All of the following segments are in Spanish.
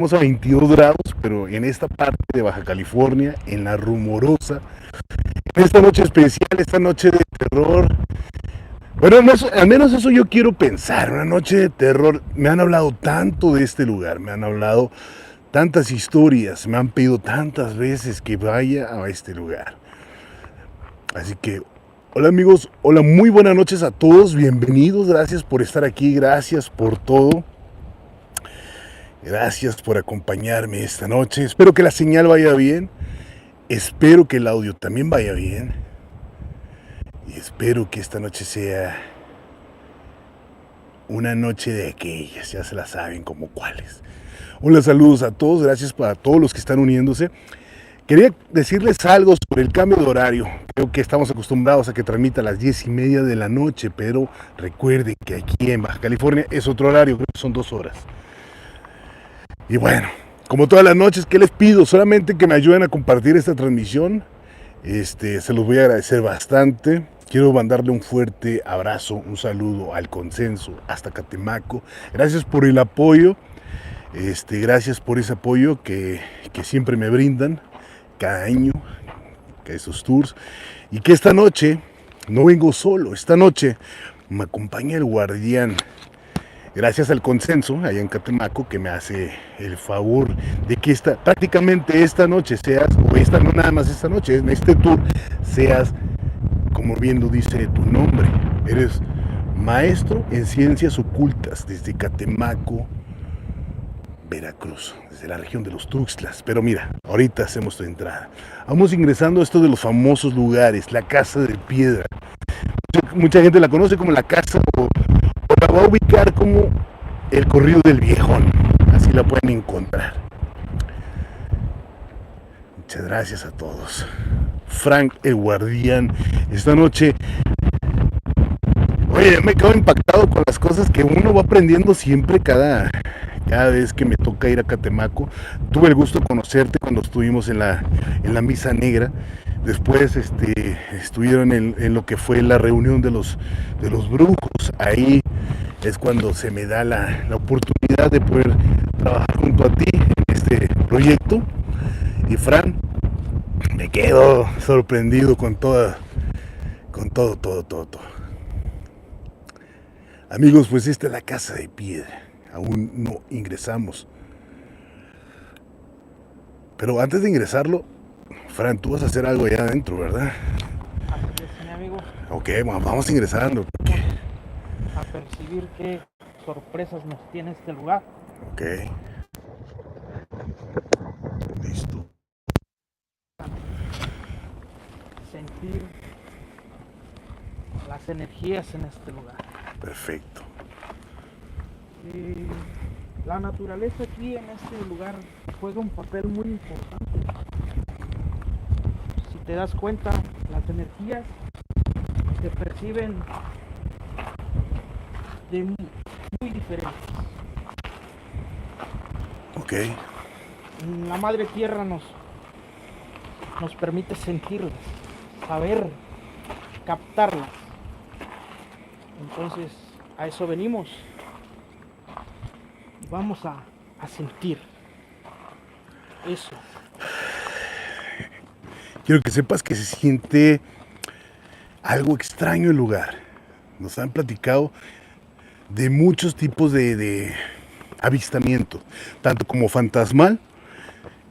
Estamos a 22 grados, pero en esta parte de Baja California, en la Rumorosa, en esta noche especial, esta noche de terror. Bueno, no, al menos eso yo quiero pensar, una noche de terror. Me han hablado tanto de este lugar, me han hablado tantas historias, me han pedido tantas veces que vaya a este lugar. Así que, hola amigos, hola, muy buenas noches a todos, bienvenidos, gracias por estar aquí, gracias por todo. Gracias por acompañarme esta noche. Espero que la señal vaya bien. Espero que el audio también vaya bien. Y espero que esta noche sea una noche de aquellas, ya se la saben como cuáles. Hola, saludos a todos, gracias para todos los que están uniéndose. Quería decirles algo sobre el cambio de horario. Creo que estamos acostumbrados a que transmita a las 10:30 de la noche, pero recuerden que aquí en Baja California es otro horario, creo que son 2 horas. Y bueno, como todas las noches, ¿qué les pido? Solamente que me ayuden a compartir esta transmisión. Se los voy a agradecer bastante. Quiero mandarle un fuerte abrazo, un saludo al Consenso, hasta Catemaco. Gracias por el apoyo. Gracias por ese apoyo que siempre me brindan cada año, que esos tours. Y que esta noche no vengo solo. Esta noche me acompaña el guardián. Gracias al Consenso, allá en Catemaco, que me hace el favor de que prácticamente esta noche seas, o no nada más esta noche, en este tour, seas, como bien lo dice tu nombre, eres maestro en ciencias ocultas desde Catemaco, Veracruz, desde la región de los Tuxtlas. Pero mira, ahorita hacemos tu entrada. Vamos ingresando a esto de los famosos lugares, la Casa de Piedra. Mucha gente la conoce como la casa o la va a ubicar como el corrido del viejón, así la pueden encontrar. Muchas gracias a todos. Frank el guardián, esta noche, oye, me quedo impactado con las cosas que uno va aprendiendo siempre cada vez que me toca ir a Catemaco. Tuve el gusto de conocerte cuando estuvimos en la misa negra. Después estuvieron en lo que fue la reunión de los brujos. Ahí es cuando se me da la oportunidad de poder trabajar junto a ti en este proyecto. Y Fran, me quedo sorprendido con todo. Amigos, pues esta es la Casa de Piedra. Aún no ingresamos. Pero antes de ingresarlo, Fran, tú vas a hacer algo allá adentro, ¿verdad? Así es, mi amigo. Ok, vamos ingresando. A percibir qué sorpresas nos tiene este lugar. Ok. Listo. Sentir las energías en este lugar. Perfecto. Y la naturaleza aquí en este lugar juega un papel muy importante. Si te das cuenta, las energías se perciben de muy diferentes. Ok. La madre tierra nos permite sentirlas, saber, captarlas. Entonces a eso venimos y vamos a sentir eso. Quiero que sepas que se siente algo extraño el lugar. Nos han platicado de muchos tipos de avistamiento, tanto como fantasmal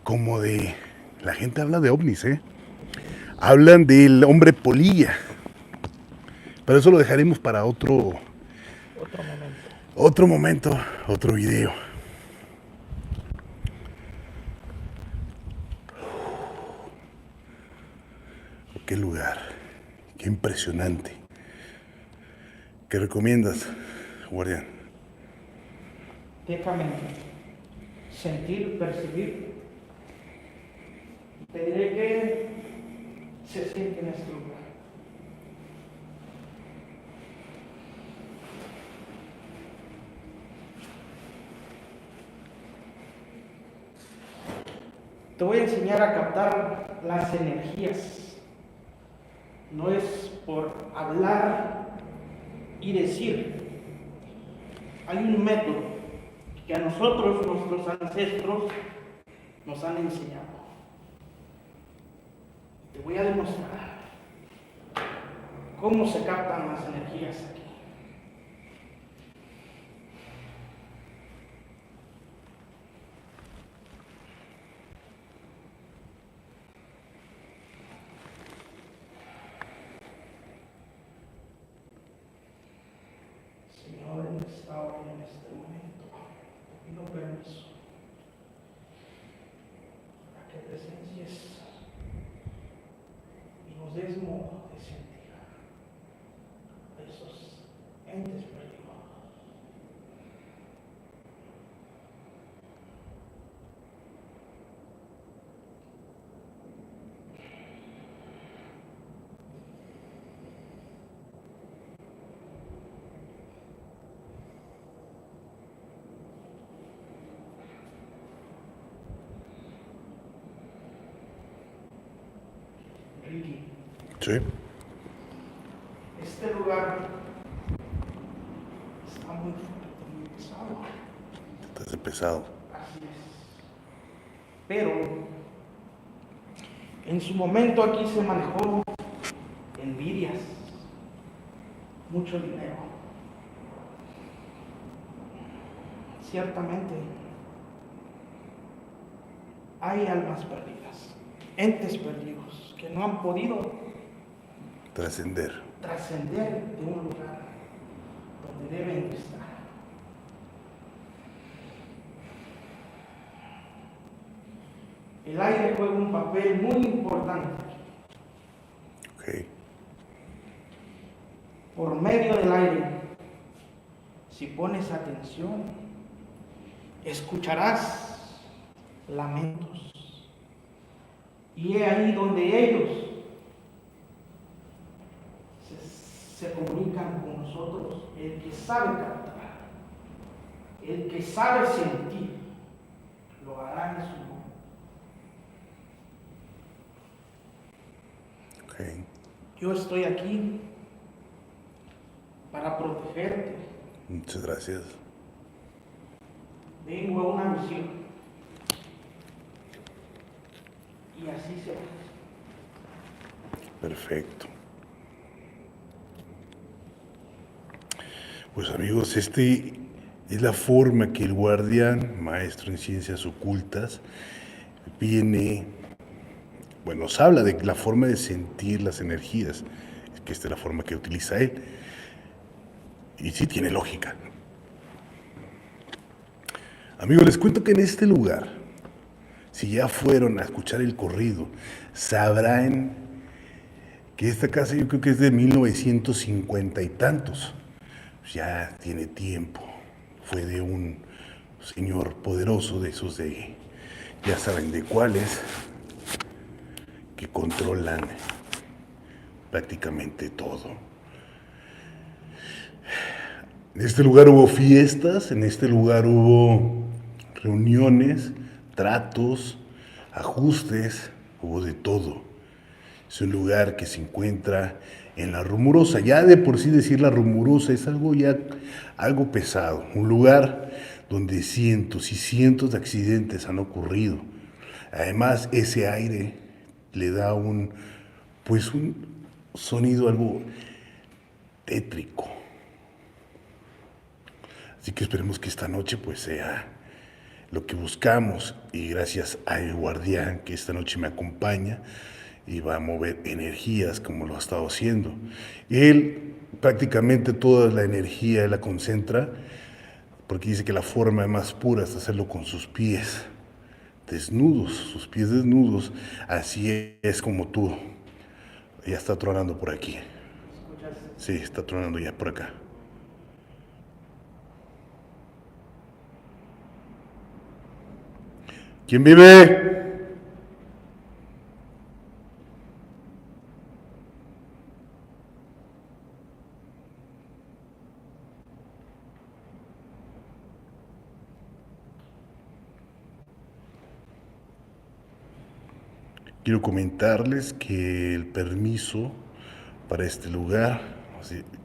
como de... La gente habla de ovnis, ¿eh? Hablan del hombre polilla, pero eso lo dejaremos para otro momento, otro video. Qué lugar, qué impresionante. ¿Qué recomiendas, guardián? Déjame sentir, percibir. Te diré que se siente en este lugar. Te voy a enseñar a captar las energías. No es por hablar y decir. Hay un método que a nosotros, nuestros ancestros, nos han enseñado. Te voy a demostrar cómo se captan las energías aquí. Señor, en esta hora y en este momento, te pido permiso para que presencies y nos des modo de sentir a esos entes perdidos. Ricky, Sí. este lugar está muy fuerte, muy pesado. Estás de pesado. Así es. Pero en su momento aquí se manejó envidias, mucho dinero. Ciertamente hay almas perdidas, entes perdidos que no han podido Trascender. trascender de un lugar donde deben estar. El aire juega un papel muy importante. Ok. Por medio del aire, si pones atención, escucharás lamentos. Y es ahí donde ellos se comunican con nosotros. El que sabe captar, el que sabe sentir, lo hará en su momento. Ok. Yo estoy aquí para protegerte. Muchas gracias. Vengo a una misión. Y así se va. Perfecto. Pues amigos, es la forma que el guardián, maestro en ciencias ocultas, viene, bueno, nos habla de la forma de sentir las energías, que esta es la forma que utiliza él. Y sí tiene lógica. Amigos, les cuento que en este lugar, si ya fueron a escuchar el corrido, sabrán que esta casa yo creo que es de 1950 y tantos. Ya tiene tiempo. Fue de un señor poderoso, de esos de, ya saben de cuáles, que controlan prácticamente todo. En este lugar hubo fiestas, en este lugar hubo reuniones, tratos, ajustes, hubo de todo. Es un lugar que se encuentra en la Rumorosa. Ya de por sí decir la Rumorosa es algo pesado. Un lugar donde cientos y cientos de accidentes han ocurrido. Además, ese aire le da un sonido algo tétrico. Así que esperemos que esta noche pues sea lo que buscamos, y gracias al guardián que esta noche me acompaña y va a mover energías como lo ha estado haciendo. Él prácticamente toda la energía la concentra, porque dice que la forma más pura es hacerlo con sus pies desnudos, sus pies desnudos. Así es como tú. Ya está tronando por aquí. ¿Escuchas? Sí, está tronando ya por acá. ¿Quién vive? Quiero comentarles que el permiso para este lugar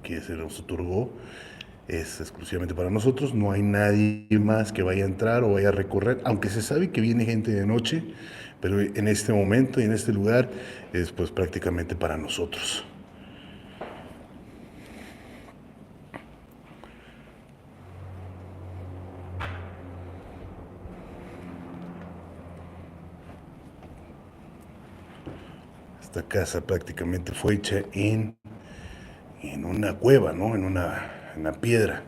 que se nos otorgó es exclusivamente para nosotros, no hay nadie más que vaya a entrar o vaya a recorrer, aunque se sabe que viene gente de noche, pero en este momento y en este lugar es pues prácticamente para nosotros. Esta casa prácticamente fue hecha en una cueva, ¿no? En una piedra.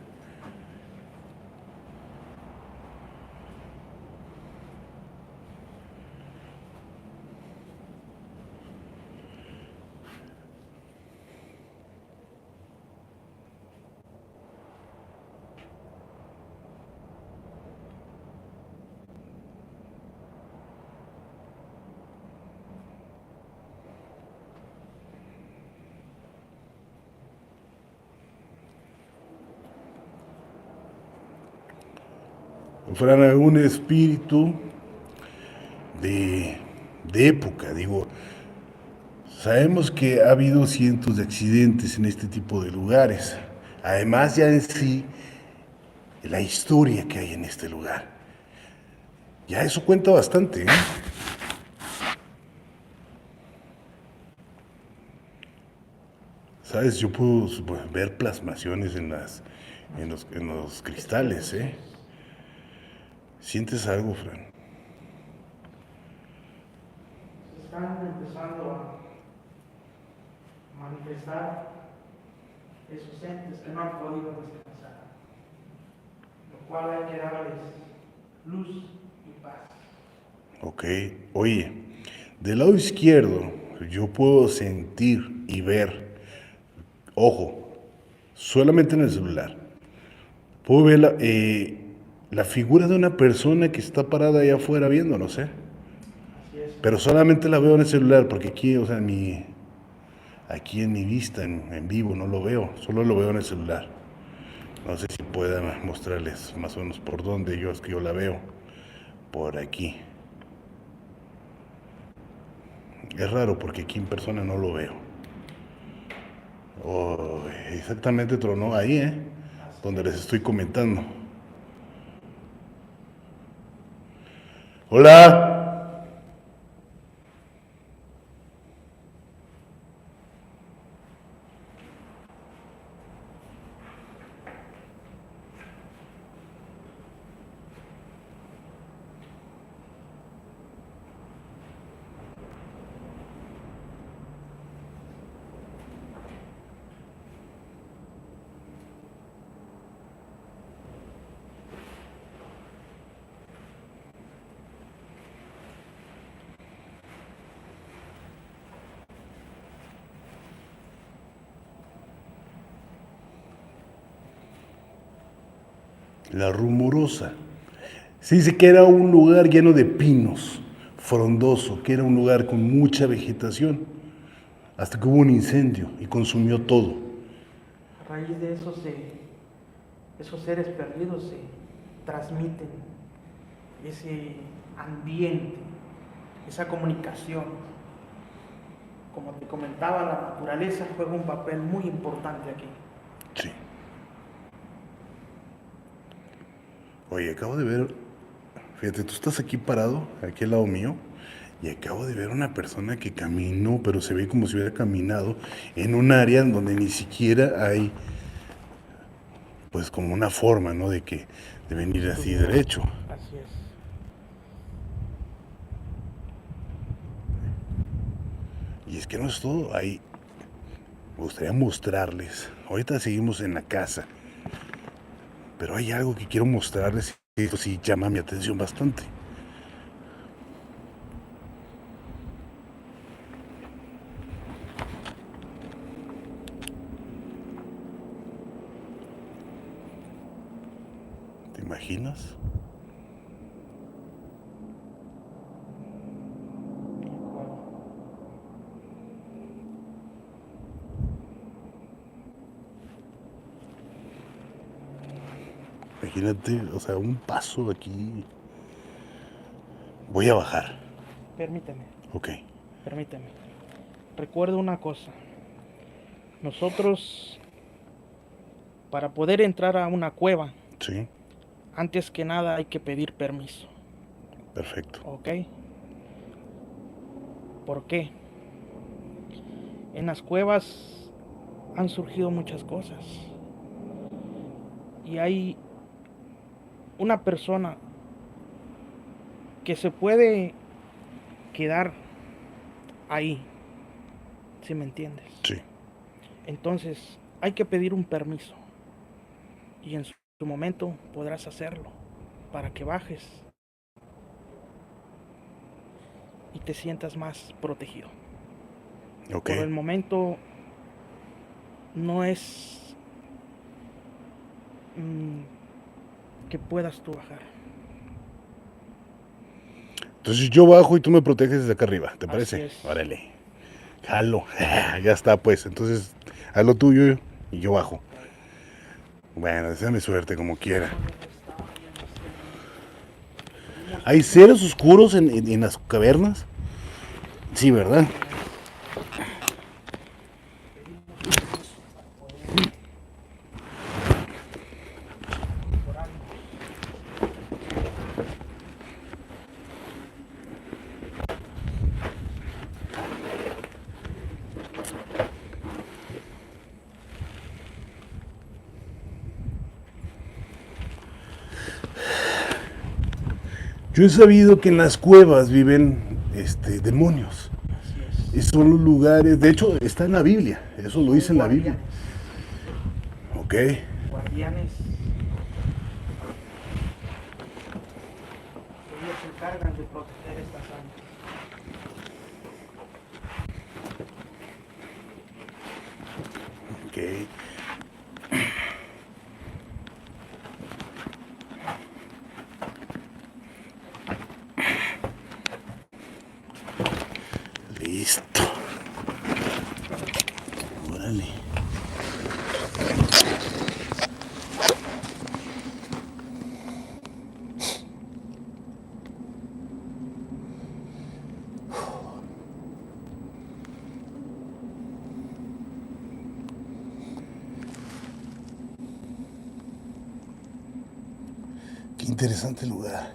Fueran algún espíritu de, de época, digo. Sabemos que ha habido cientos de accidentes en este tipo de lugares. Además ya en sí, la historia que hay en este lugar. Ya eso cuenta bastante, ¿eh? Sabes, yo puedo ver plasmaciones en los cristales, ¿eh? ¿Sientes algo, Fran? Se están empezando a manifestar esos entes que no han podido descansar, lo cual hay que darles luz y paz. Ok, oye, del lado izquierdo yo puedo sentir y ver, ojo, solamente en el celular. Puedo ver la figura de una persona que está parada allá afuera viéndonos, ¿eh? Así es. Pero solamente la veo en el celular, porque aquí, o sea, aquí en mi vista, en vivo, no lo veo, solo lo veo en el celular. No sé si pueda mostrarles más o menos por dónde es que yo la veo. Por aquí. Es raro porque aquí en persona no lo veo. Oh, exactamente tronó ahí, ¿eh? Donde les estoy comentando. Hola. La Rumorosa. Se dice que era un lugar lleno de pinos, frondoso, que era un lugar con mucha vegetación, hasta que hubo un incendio y consumió todo. A raíz de eso esos seres perdidos se transmiten ese ambiente, esa comunicación. Como te comentaba, la naturaleza juega un papel muy importante aquí. Sí. Oye, acabo de ver, fíjate, tú estás aquí parado, aquí al lado mío, y acabo de ver una persona que caminó, pero se ve como si hubiera caminado en un área en donde ni siquiera hay, pues como una forma, ¿no? De venir así derecho. Así es. Y es que no es todo, ahí me gustaría mostrarles. Ahorita seguimos en la casa, pero hay algo que quiero mostrarles y esto sí llama mi atención bastante. ¿Te imaginas? Imagínate, o sea, un paso aquí. Voy a bajar. Permíteme, Ok. permíteme. Recuerda una cosa. Nosotros Para poder entrar a una cueva, Sí, antes que nada hay que pedir permiso, perfecto. ¿ok? ¿Por qué? En las cuevas han surgido muchas cosas y hay una persona que se puede quedar ahí, si me entiendes. Sí, Entonces hay que pedir un permiso y en su momento podrás hacerlo para que bajes y te sientas más protegido. ok. Por el momento no es que puedas tú bajar. Entonces yo bajo y tú me proteges desde acá arriba, ¿te Así parece? es. Órale. Jalo. Ya está, pues. Entonces, haz lo tuyo y yo bajo. Bueno, deséame suerte como quiera. ¿Hay seres oscuros en las cavernas? Sí, ¿verdad? Yo he sabido que en las cuevas viven demonios. Así Y es. son los lugares, de hecho está en la Biblia, eso lo dice en la Biblia. Ok, Guardianes. Ellos se encargan de proteger estas áreas. ok. Listo. Órale. Qué interesante lugar.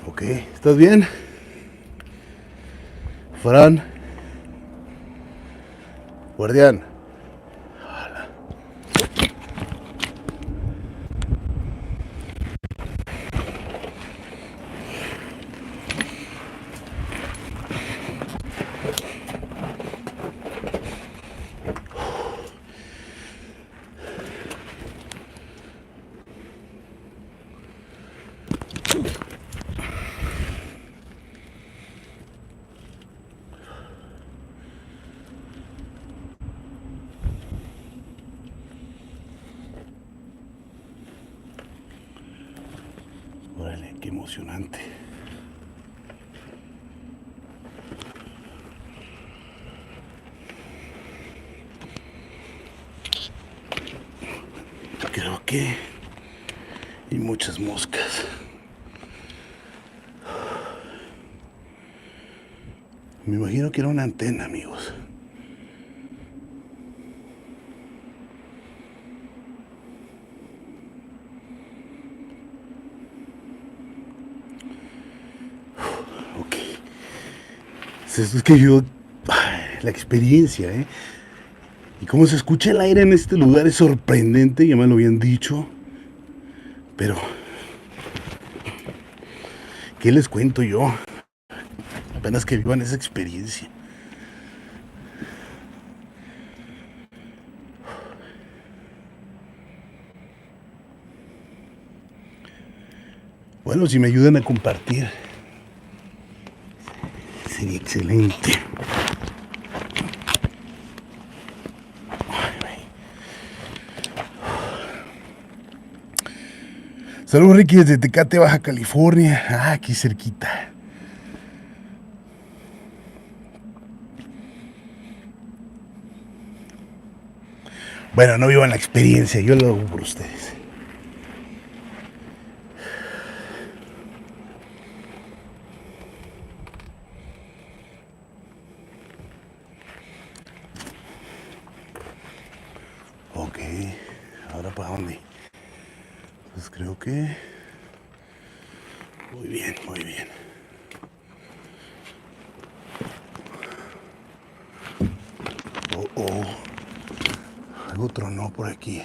Ok, ¿estás bien? Fran, guardián. Órale, qué emocionante. Creo que hay muchas moscas. Me imagino que era una antena, amigos. Ok. Es que yo... La experiencia, ¿eh? Y cómo se escucha el aire en este lugar es sorprendente, ya me lo habían dicho. Pero... ¿qué les cuento yo? Apenas que vivan esa experiencia. Bueno, si me ayudan a compartir, sería excelente. Saludos, Ricky, desde Tecate, Baja California. Ah, aquí cerquita. Bueno, no vivan la experiencia, yo lo hago por ustedes. Ok, ¿ahora para dónde? Pues creo que... Muy bien, muy bien. Oh, algo tronó por aquí.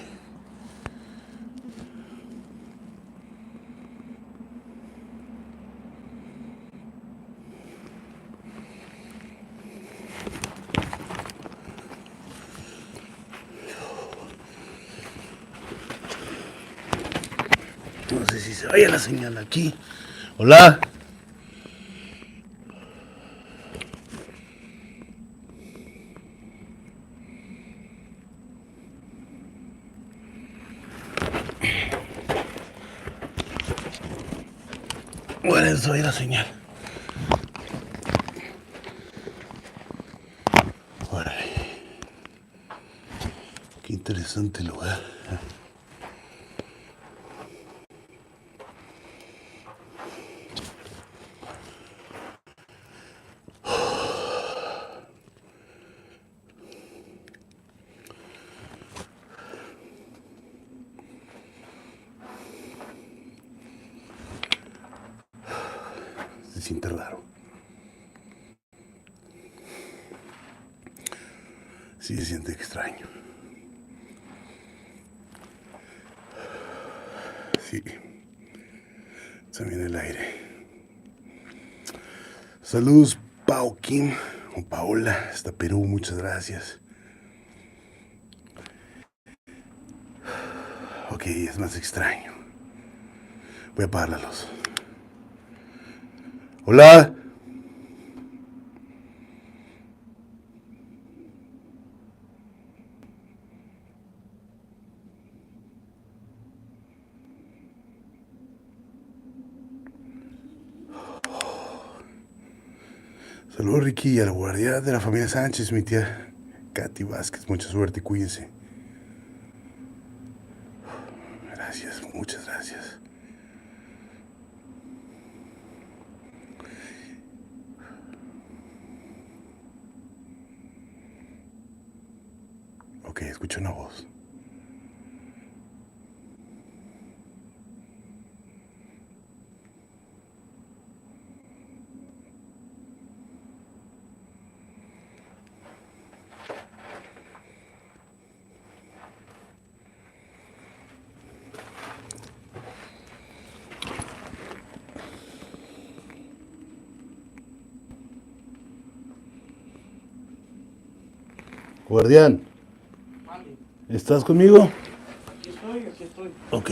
No sé si se vaya la señal aquí. Hola. Bueno, eso es la señal. Órale. Qué interesante lugar. Se siente raro. Sí, se siente extraño. Sí. También el aire. Saludos, Pau Kim o Paola, hasta Perú, muchas gracias. Ok, es más extraño. Voy a apagar la luz. Hola. Saludos, Ricky, y a la guardia de la familia Sánchez, mi tía Katy Vázquez. Mucha suerte y cuídense. Gracias, muchas gracias. Ok, escucho una voz. Guardián, Vale, ¿estás conmigo? aquí estoy, aquí estoy. Ok.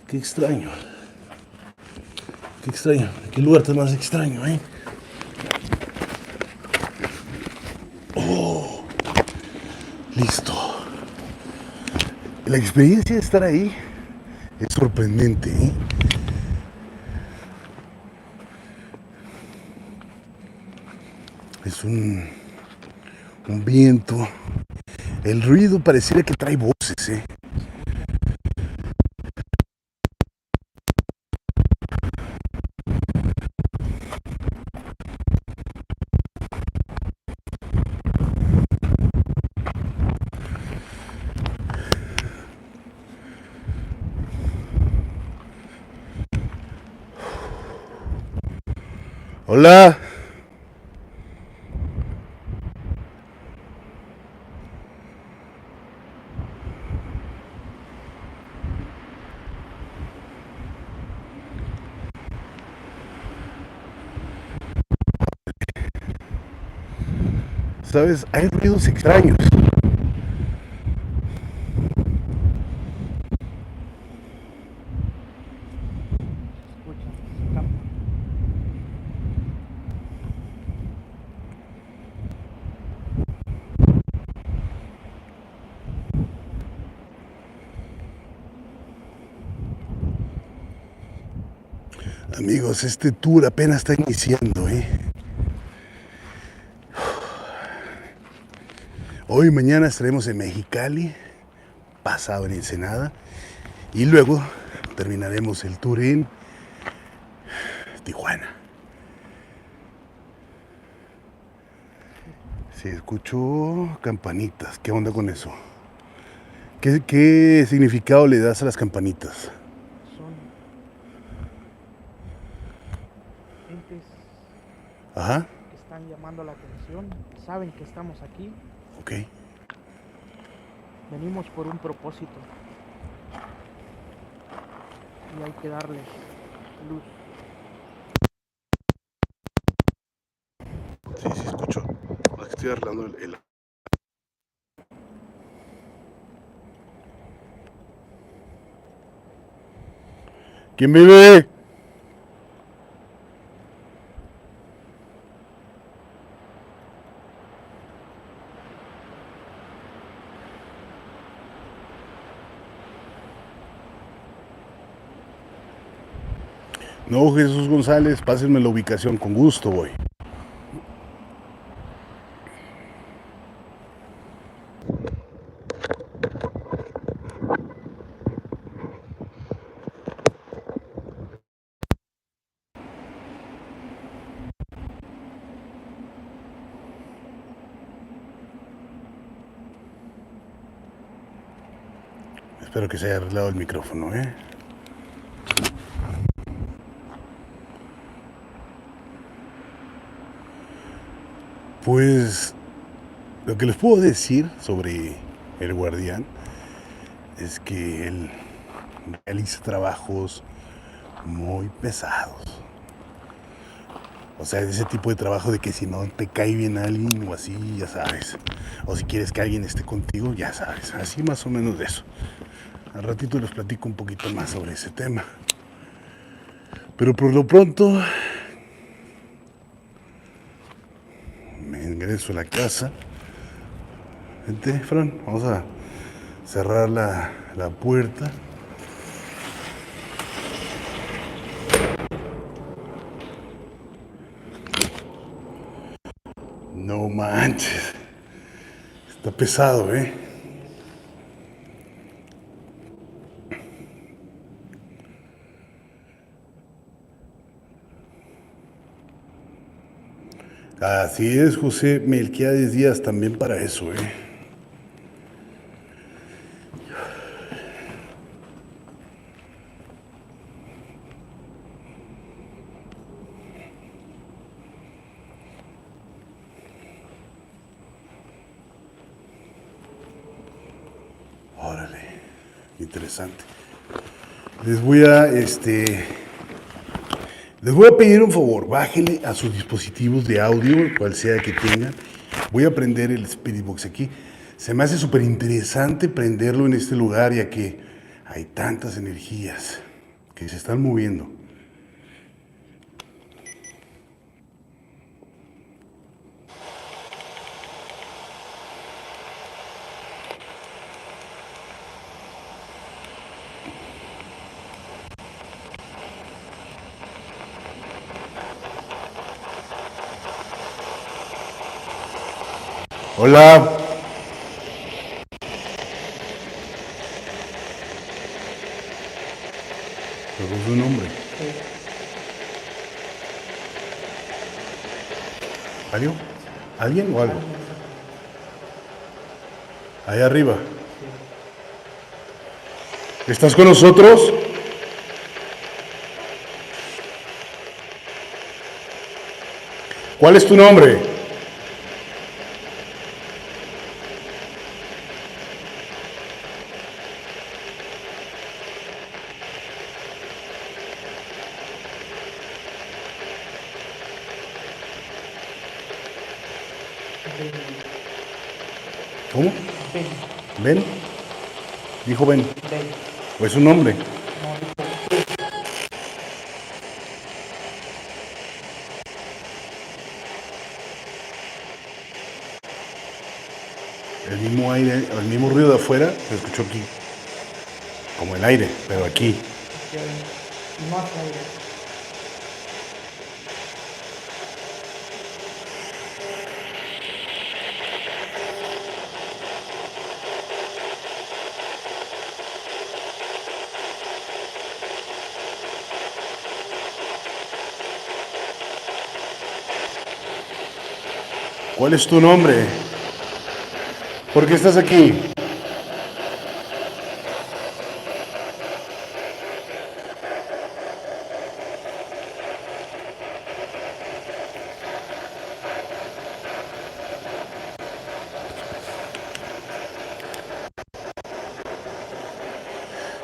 Qué extraño. Qué extraño. Qué lugar tan más extraño, ¿eh? Oh, listo. La experiencia de estar ahí es sorprendente, ¿eh? Es un viento. El ruido pareciera que trae voces, ¿eh? Hola. ¿Sabes? Hay ruidos extraños. Escucha, se capta. Amigos, este tour apenas está iniciando, ¿eh? Hoy y mañana estaremos en Mexicali, pasado en Ensenada, y luego terminaremos el tour en Tijuana. Sí, escucho campanitas. ¿Qué onda con eso? ¿Qué significado le das a las campanitas? Son entes Ajá, que están llamando la atención, saben que estamos aquí, ok. venimos por un propósito y hay que darles luz. Sí, sí, escucho. Estoy arreglando el... ¿Quién vive? No, Jesús González, pásenme la ubicación, con gusto voy. Espero que se haya arreglado el micrófono, ¿eh? Pues lo que les puedo decir sobre el guardián es que él realiza trabajos muy pesados. O sea, ese tipo de trabajo de que si no te cae bien alguien o así, ya sabes. O si quieres que alguien esté contigo, ya sabes. Así más o menos de eso. Al ratito les platico un poquito más sobre ese tema. Pero por lo pronto me ingreso a la casa. Vente, Fran, vamos a cerrar la puerta. No manches. Está pesado, ¿eh? Así es, José Melquiades Díaz, también para eso, ¿eh? Órale, interesante. Les voy a, les voy a pedir un favor, bájenle a sus dispositivos de audio, cual sea que tengan. Voy a prender el Spirit Box aquí. Se me hace súper interesante prenderlo en este lugar, ya que hay tantas energías que se están moviendo. Hola. ¿Cuál es su nombre? ¿Alguien? ¿Alguien o algo? Ahí arriba. ¿Estás con nosotros? ¿Cuál es tu nombre? ¿Cómo? Ben, ¿Ben? Dijo Ben. Ben, ¿O es un nombre? no dijo El mismo aire, el mismo ruido de afuera se escuchó aquí. Como el aire, pero aquí. que no hace aire. ¿Cuál es tu nombre? ¿Por qué estás aquí?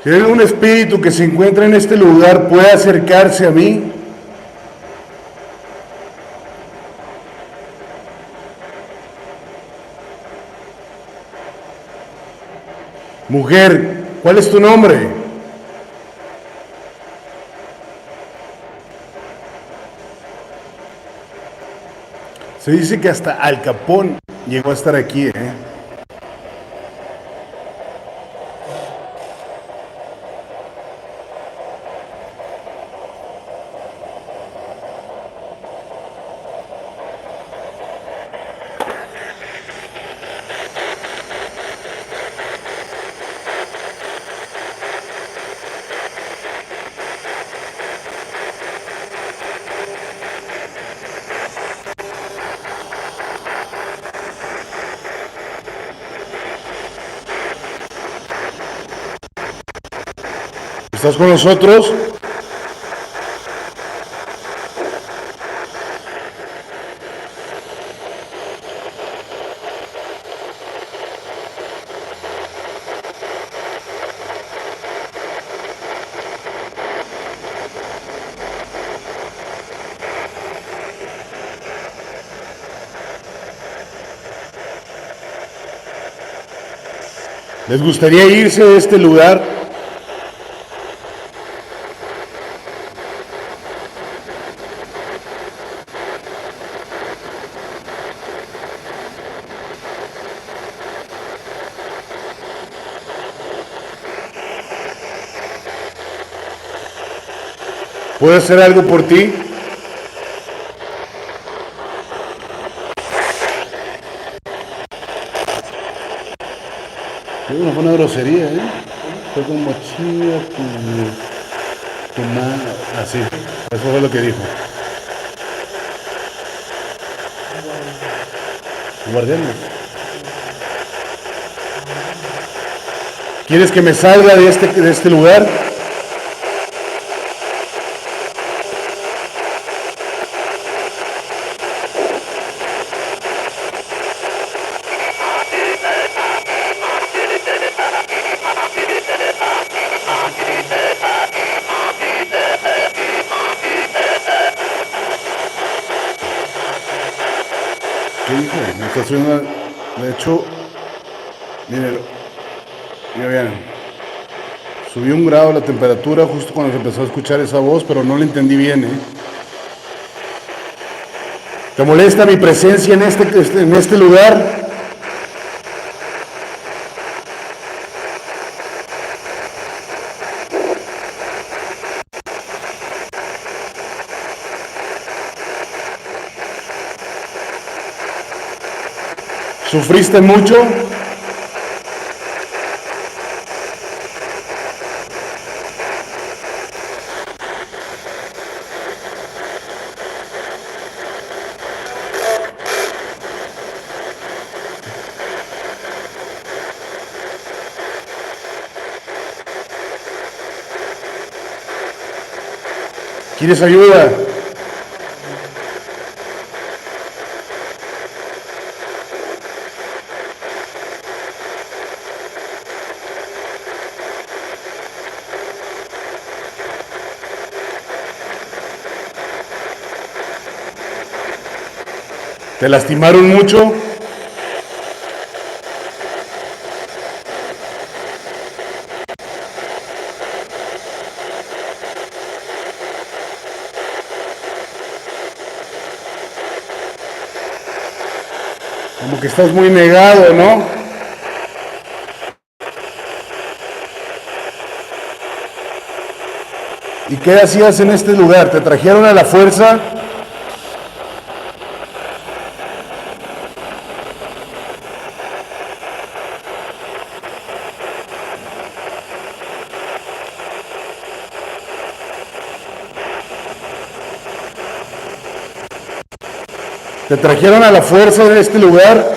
Si hay algún espíritu que se encuentra en este lugar, puede acercarse a mí. Mujer, ¿cuál es tu nombre? Se dice que hasta Al Capón llegó a estar aquí, ¿eh? ¿Estás con nosotros? ¿Les gustaría irse de este lugar? ¿Puedo hacer algo por ti? No fue una grosería, ¿eh? Fue como chía, tu mano. Así, eso fue lo que dijo. Guardianes. ¿Quieres que me salga de este lugar? ¿Qué dijo? Me está subiendo. De hecho, miren, ya vean. Subió 1 grado la temperatura justo cuando se empezó a escuchar esa voz, pero no la entendí bien, ¿eh? ¿Te molesta mi presencia en este lugar? ¿Sufriste mucho? ¿Quieres ayuda? ¿Te lastimaron mucho? Como que estás muy negado, ¿no? ¿Y qué hacías en este lugar? ¿Te trajeron a la fuerza? Te trajeron a la fuerza de este lugar.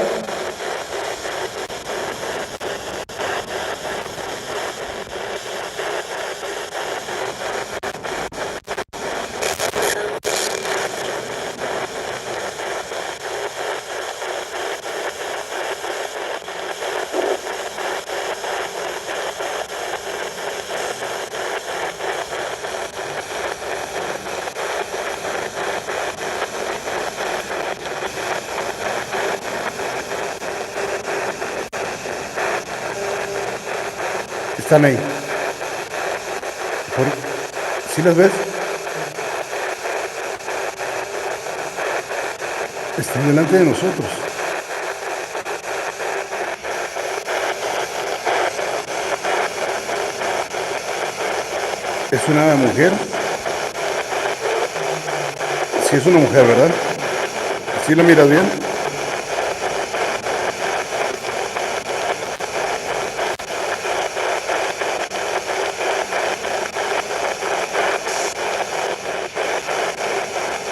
Están ahí. ¿Sí las ves? Están delante de nosotros. ¿Es una mujer? Sí, es una mujer, ¿verdad? ¿Sí la miras bien?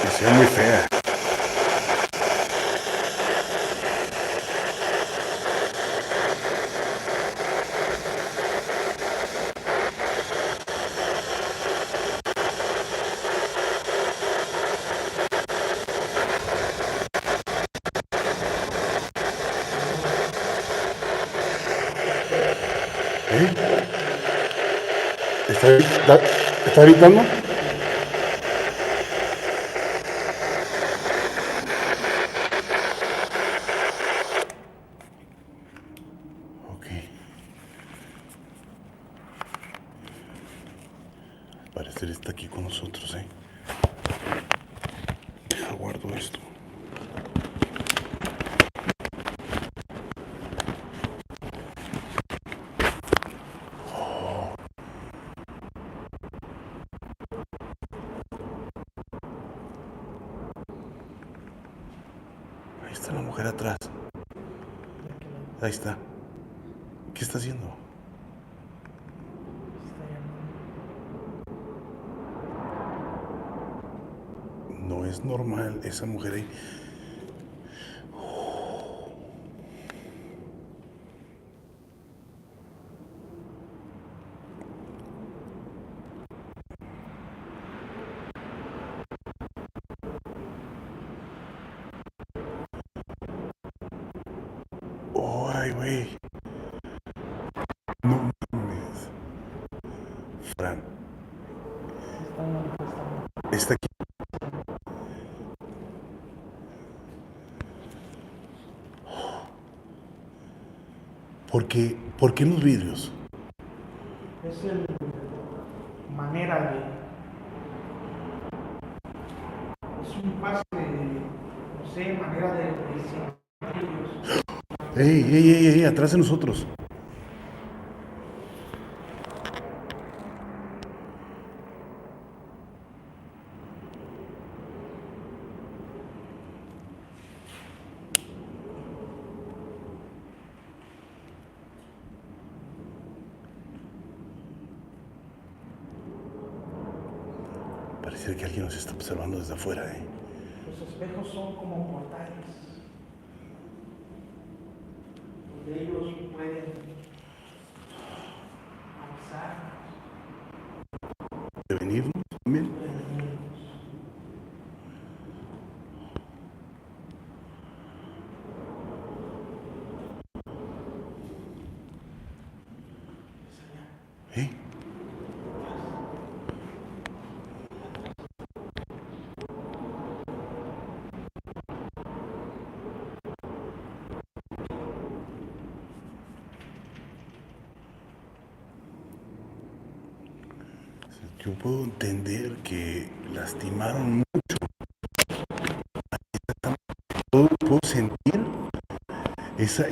Y se ve muy fea. ¿Eh? ¿Está gritando? Ok. Al parecer está aquí con nosotros, ¿eh? Deja, guardo esto. Ahí está la mujer atrás. Ahí está. ¿Qué está haciendo? No es normal esa mujer ahí. Ay, güey. No mames. Fran, está aquí. ¿Por qué en los vidrios? Es la manera de. Es un pase de. No sé, manera de ellos. ¡Ey! Atrás de nosotros. Parece que alguien nos está observando desde afuera, ¿eh? Los espejos son como portales. Donde ellos pueden avanzar. ¿De venirnos también? ¿Eh? Yo puedo entender que lastimaron mucho. Puedo sentir esa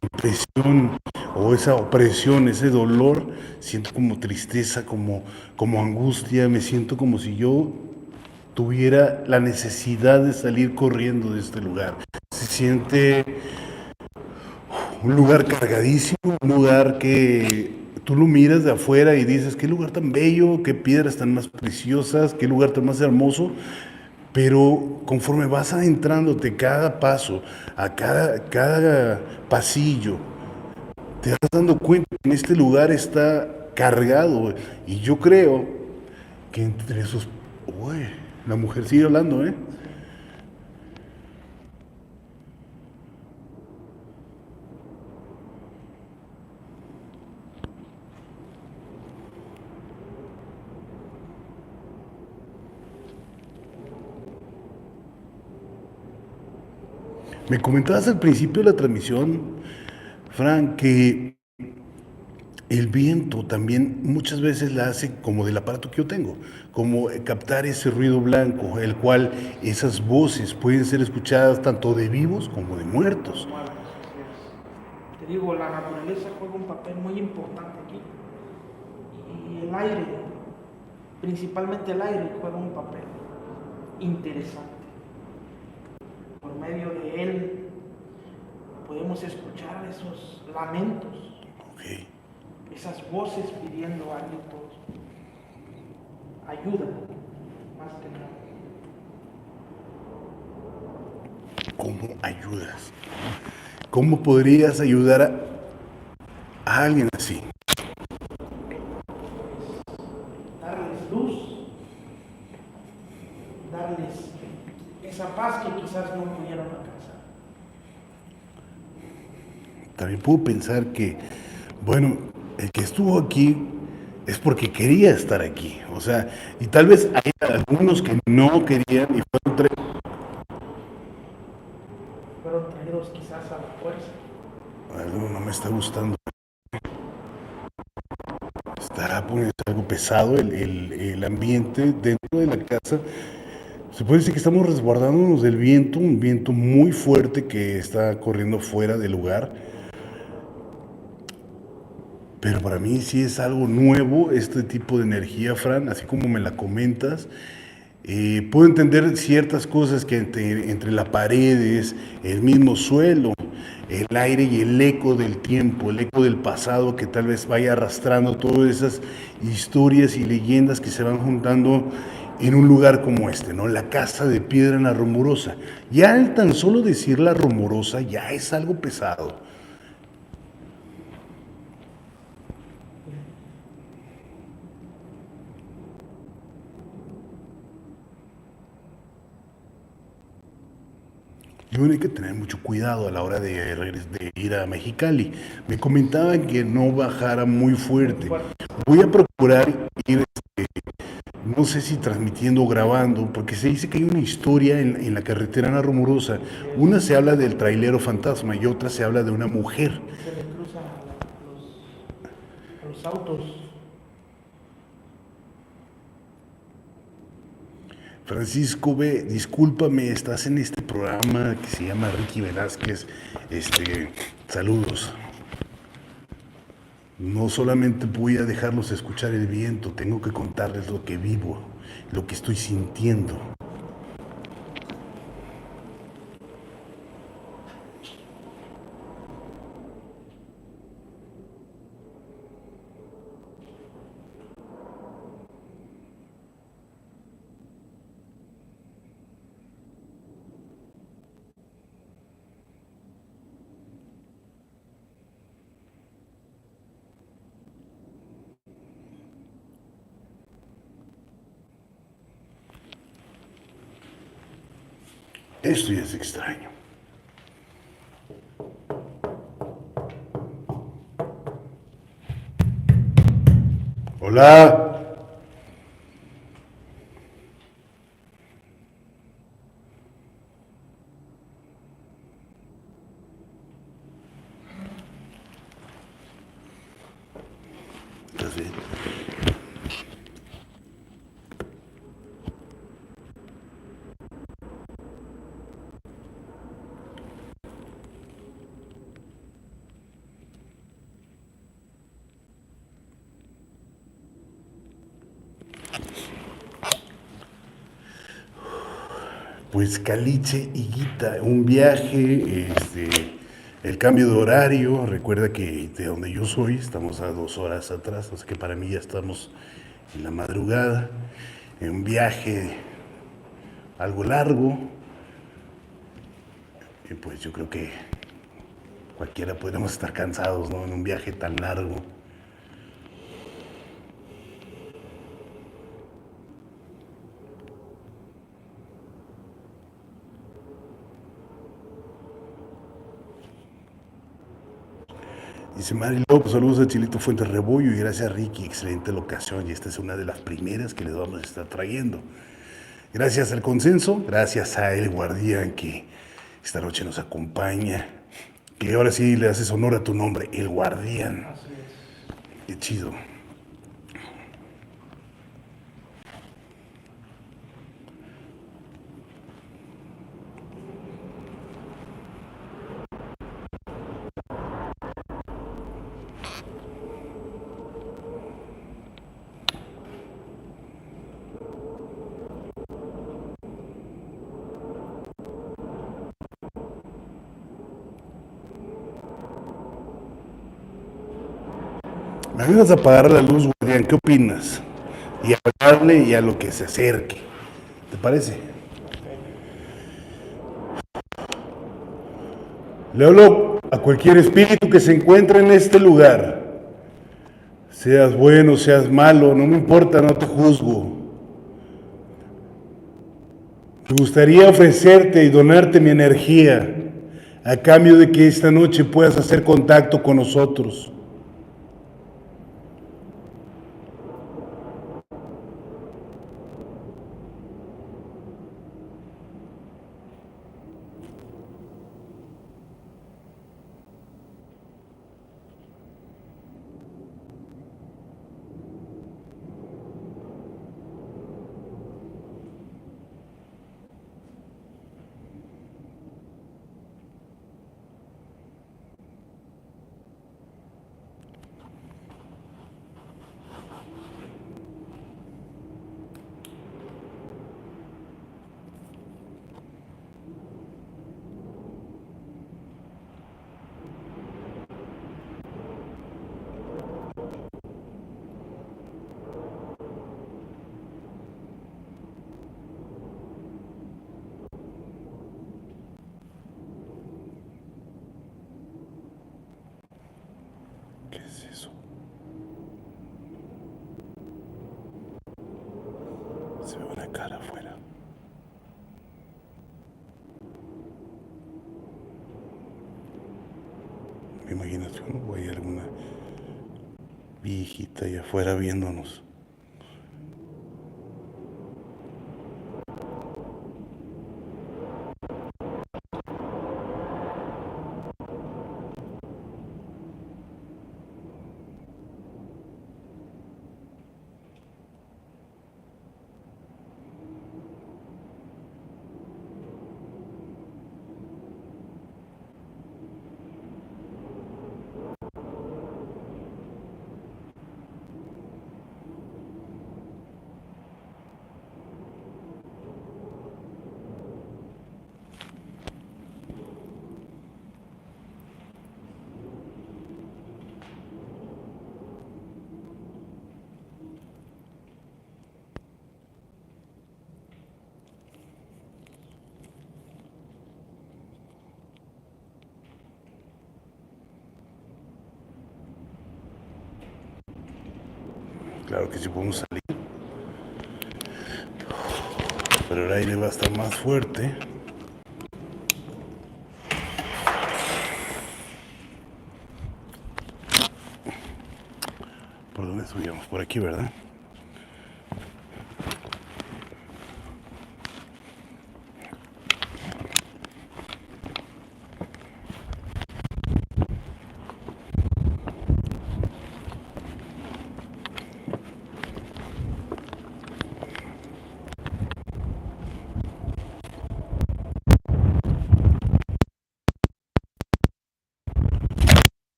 impresión o esa opresión, ese dolor. Siento como tristeza, como angustia. Me siento como si yo tuviera la necesidad de salir corriendo de este lugar. Se siente un lugar cargadísimo, un lugar que tú lo miras de afuera y dices, qué lugar tan bello, qué piedras tan más preciosas, qué lugar tan más hermoso, pero conforme vas adentrándote cada paso, a cada pasillo, te vas dando cuenta que en este lugar está cargado. Y yo creo que entre esos... Uy, la mujer sigue hablando, ¿eh? Me comentabas al principio de la transmisión, Fran, que el viento también muchas veces la hace como del aparato que yo tengo, como captar ese ruido blanco, el cual esas voces pueden ser escuchadas tanto de vivos como de muertos. Muertos, así es. Te digo, la naturaleza juega un papel muy importante aquí. Y el aire, principalmente el aire, juega un papel interesante. Por medio de él podemos escuchar esos lamentos, Okay. esas voces pidiendo algo por ayuda, más que nada. ¿Cómo ayudas? ¿Cómo podrías ayudar a alguien así? Darles luz, darles esa paz que quizás no pudieron alcanzar. También puedo pensar que, bueno, el que estuvo aquí es porque quería estar aquí. O sea, y tal vez hay algunos que no querían y Fueron traídos quizás a la fuerza. algo no me está gustando. Está poniendo algo pesado el ambiente dentro de la casa. Se puede decir que estamos resguardándonos del viento, un viento muy fuerte que está corriendo fuera del lugar. Pero para mí sí es algo nuevo este tipo de energía, Fran, así como me la comentas. Puedo entender ciertas cosas que entre las paredes, el mismo suelo, el aire y el eco del tiempo, el eco del pasado que tal vez vaya arrastrando todas esas historias y leyendas que se van juntando en un lugar como este, ¿no? La casa de piedra en la Rumorosa. Ya el tan solo decir la Rumorosa ya es algo pesado. Y bueno, hay que tener mucho cuidado a la hora de ir a Mexicali. Me comentaban que no bajara muy fuerte. Voy a procurar ir, no sé si transmitiendo o grabando, porque se dice que hay una historia en la carretera Ana Rumorosa. Una se habla del trailero fantasma y otra se habla de una mujer. Se le cruza a los autos. Francisco B., discúlpame, estás en este programa que se llama Ricky Velázquez. Saludos. No solamente voy a dejarlos escuchar el viento, tengo que contarles lo que vivo, lo que estoy sintiendo. Esto ya es extraño. Hola. ¿Estás bien? Pues Caliche y Guita, un viaje, el cambio de horario, recuerda que de donde yo soy estamos a 2 horas atrás, o sea que para mí ya estamos en la madrugada, en un viaje algo largo. Y pues yo creo que cualquiera podemos estar cansados, ¿no? En un viaje tan largo. Dice Mari López, saludos a Chilito Fuentes Rebollo y gracias Ricky, excelente locación y esta es una de las primeras que les vamos a estar trayendo. Gracias al consenso, gracias a El Guardián que esta noche nos acompaña, que ahora sí le haces honor a tu nombre, El Guardián. Así es. Qué chido. Me ayudas a apagar la luz, Guardián, ¿qué opinas? Y a hablarle y a lo que se acerque. ¿Te parece? Le hablo a cualquier espíritu que se encuentre en este lugar. Seas bueno, seas malo, no me importa, no te juzgo. Me gustaría ofrecerte y donarte mi energía a cambio de que esta noche puedas hacer contacto con nosotros. ¿Qué es eso? Se ve una cara afuera. Me imaginación, o hay alguna viejita allá afuera viéndonos. Claro que sí podemos salir, pero el aire va a estar más fuerte. ¿Por dónde subíamos? Por aquí, ¿verdad?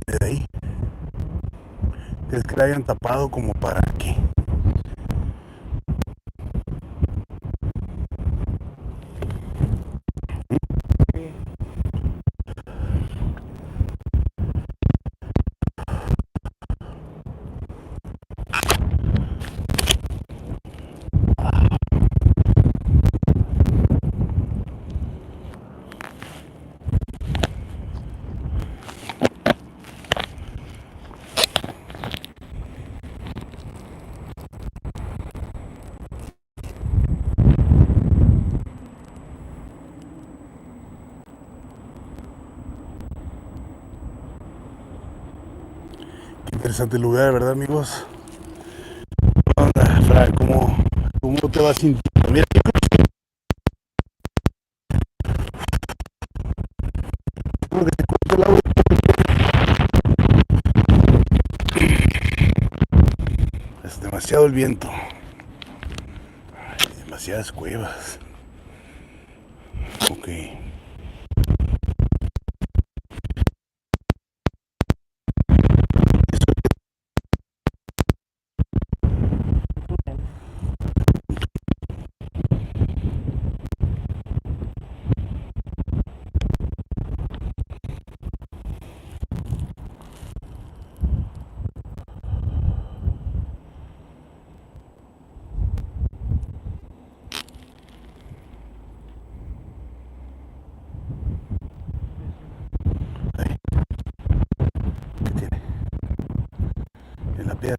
De ahí. ¿Crees que la hayan tapado como para qué? Sí. interesante lugar, ¿verdad, amigos? ¿Qué onda, Fra? ¿Cómo te vas sintiendo? Mira, yo creo que te corto el audio. Es demasiado el viento. Ay, demasiadas cuevas. Ok. Ahí, ¿qué tiene? En la piedra.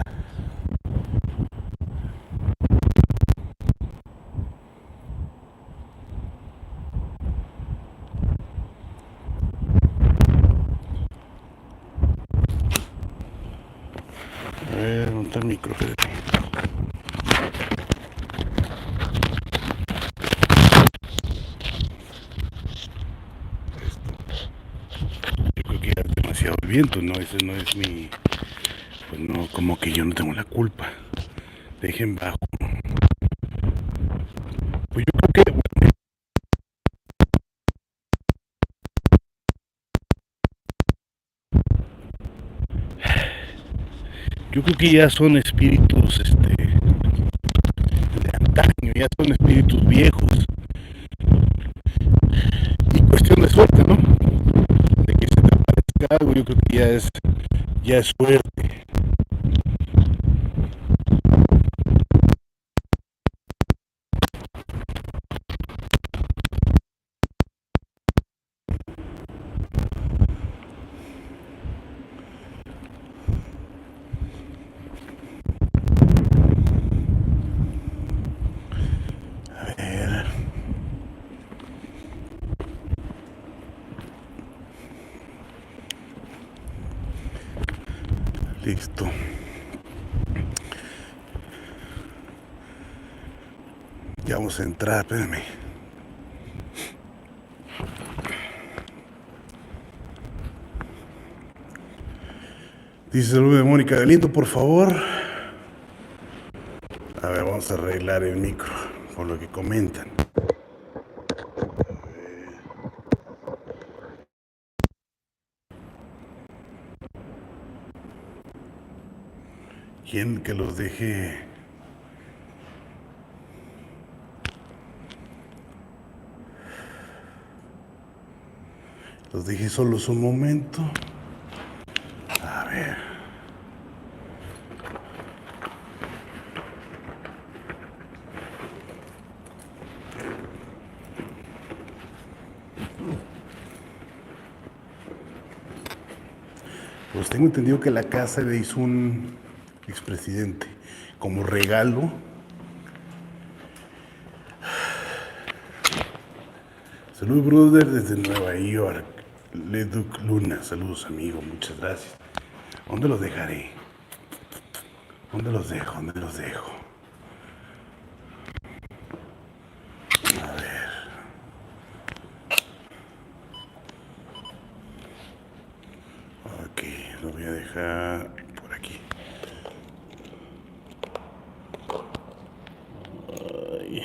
A ver, ¿dónde está el micro? Espérate. Yo creo que ya es demasiado el viento, ¿no? Ese no es mi... Pues no, como que yo no tengo la culpa. Dejen bajo. Pues yo creo que ya son espíritus, de antaño, ya son espíritus viejos. Y cuestión de suerte, ¿no? De que se te aparezca algo, yo creo que ya es suerte. A ver, listo. Ya vamos a entrar, espérame. Dice salud de Mónica Galindo, por favor. A ver, vamos a arreglar el micro, por lo que comentan. ¿Quién que los deje? Los deje solos un momento. A ver. Pues tengo entendido que la casa le hizo un expresidente como regalo. Salud, brother, desde Nueva York. Leduc Luna, saludos, amigo, muchas gracias. ¿Dónde los dejaré? ¿Dónde los dejo? ¿Dónde los dejo? A ver. Ok, lo voy a dejar por aquí. Ay.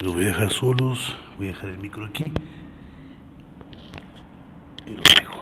Los voy a dejar solos. Voy a dejar el micro aquí. Y los dejo.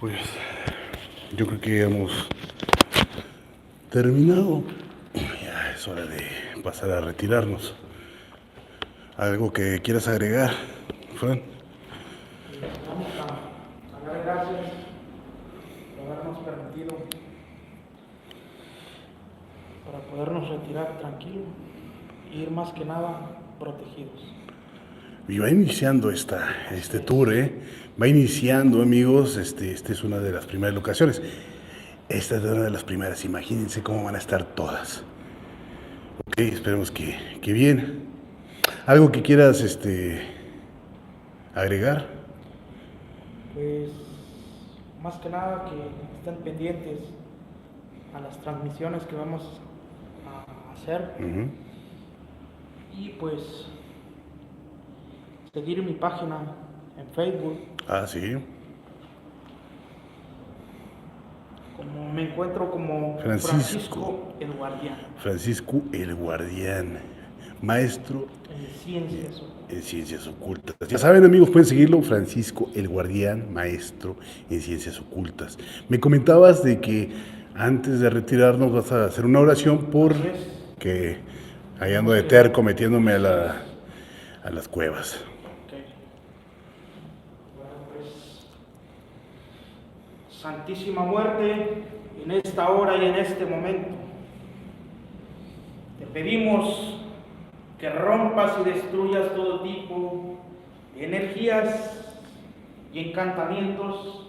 Pues yo creo que hemos terminado. Ya es hora de pasar a retirarnos. ¿Algo que quieras agregar, Fran? Vamos a dar gracias por habernos permitido para podernos retirar tranquilo y ir más que nada protegidos. Y va iniciando este tour, ¿eh? Va iniciando, amigos. Esta es una de las primeras locaciones. Esta es una de las primeras. Imagínense cómo van a estar todas. Ok, esperemos que bien. ¿Algo que quieras agregar? Pues más que nada que estén pendientes a las transmisiones que vamos a hacer. Uh-huh. Y pues seguir mi página en Facebook. Ah, sí. Como me encuentro como Francisco el Guardián. Francisco el Guardián, maestro En ciencias. en ciencias ocultas. Ya saben, amigos, pueden seguirlo, Francisco el Guardián, maestro en ciencias ocultas. Me comentabas de que antes de retirarnos vas a hacer una oración por Así es. que ahí ando de terco metiéndome a las cuevas. Ok. Bueno, pues, Santísima Muerte, en esta hora y en este momento, te pedimos que rompas y destruyas todo tipo de energías y encantamientos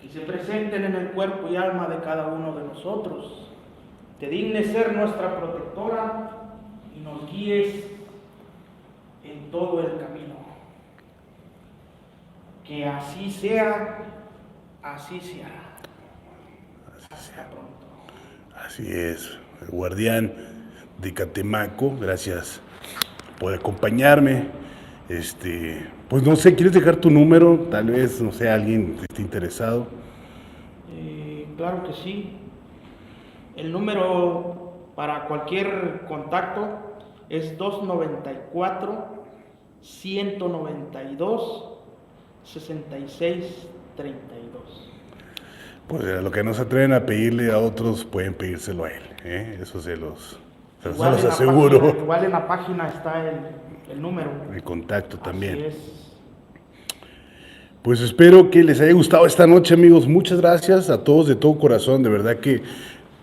que se presenten en el cuerpo y alma de cada uno de nosotros. Te dignes ser nuestra protectora y nos guíes en todo el camino. Que así sea, así sea. Hasta pronto. Así es, el Guardián de Catemaco, gracias por acompañarme. Pues no sé, ¿quieres dejar tu número? Tal vez, no sé, alguien esté interesado. Claro que sí. El número para cualquier contacto es 294-192-6632. Pues a lo que no se atreven a pedirle a otros, pueden pedírselo a él, ¿eh? Eso se los aseguro. Igual en la página está el número. El contacto también. Así es. Pues espero que les haya gustado esta noche, amigos. Muchas gracias a todos de todo corazón. De verdad que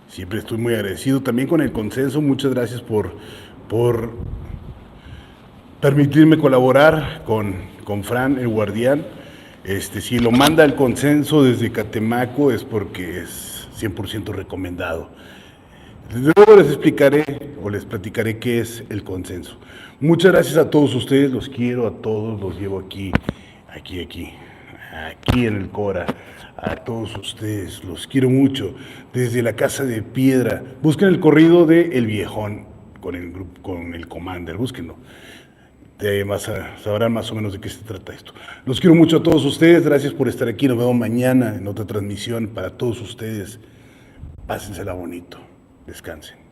siempre estoy muy agradecido. También con el consenso, muchas gracias por permitirme colaborar con Fran, el Guardián. Si lo manda el consenso desde Catemaco es porque es 100% recomendado. Luego les explicaré o les platicaré qué es el consenso. Muchas gracias a todos ustedes, los quiero a todos, los llevo aquí en el Cora. A todos ustedes, los quiero mucho. Desde la Casa de Piedra, busquen el corrido de El Viejón con el Commander, búsquenlo. Sabrán más o menos de qué se trata esto. Los quiero mucho a todos ustedes, gracias por estar aquí. Nos vemos mañana en otra transmisión para todos ustedes. Pásensela bonito, descansen.